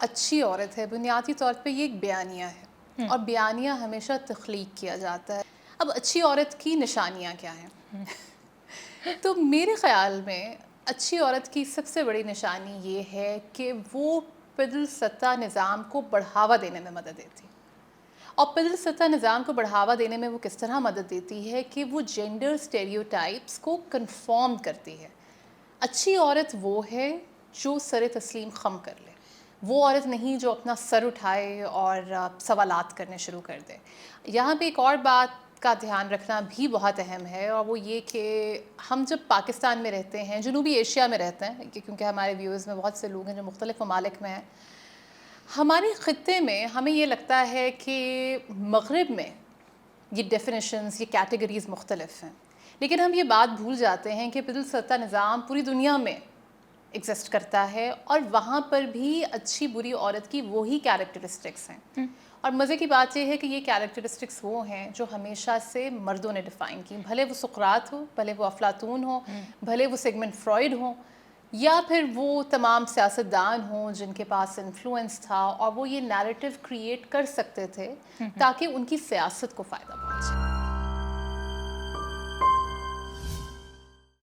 اچھی عورت ہے بنیادی طور پہ یہ ایک بیانیہ ہے، اور بیانیہ ہمیشہ تخلیق کیا جاتا ہے۔ اب اچھی عورت کی نشانیاں کیا ہیں؟ تو میرے خیال میں اچھی عورت کی سب سے بڑی نشانی یہ ہے کہ وہ پدل سطح نظام کو بڑھاوا دینے میں مدد دیتی ہے۔ اور پدل سطح نظام کو بڑھاوا دینے میں وہ کس طرح مدد دیتی ہے کہ وہ جینڈر سٹیریوٹائپس کو کنفارم کرتی ہے۔ اچھی عورت وہ ہے جو سر تسلیم خم کر لے، وہ عورت نہیں جو اپنا سر اٹھائے اور سوالات کرنے شروع کر دے۔ یہاں پہ ایک اور بات کا دھیان رکھنا بھی بہت اہم ہے، اور وہ یہ کہ ہم جب پاکستان میں رہتے ہیں، جنوبی ایشیا میں رہتے ہیں، کیونکہ ہمارے ویورز میں بہت سے لوگ ہیں جو مختلف ممالک میں ہیں، ہمارے خطے میں ہمیں یہ لگتا ہے کہ مغرب میں یہ ڈیفینیشنز، یہ کیٹیگریز مختلف ہیں، لیکن ہم یہ بات بھول جاتے ہیں کہ پدل سطح نظام پوری دنیا میں ایگزسٹ کرتا ہے، اور وہاں پر بھی اچھی بری عورت کی وہی کیریکٹرسٹکس ہیں۔ اور مزے کی بات یہ ہے کہ یہ کیریکٹرسٹکس وہ ہیں جو ہمیشہ سے مردوں نے ڈیفائن کی، بھلے وہ سقراط ہو، بھلے وہ افلاطون ہو، بھلے وہ سیگمنڈ فرائڈ ہوں، یا پھر وہ تمام سیاستدان ہوں جن کے پاس انفلوئنس تھا اور وہ یہ نیریٹو کریٹ کر سکتے تھے تاکہ ان کی سیاست کو فائدہ پہنچے۔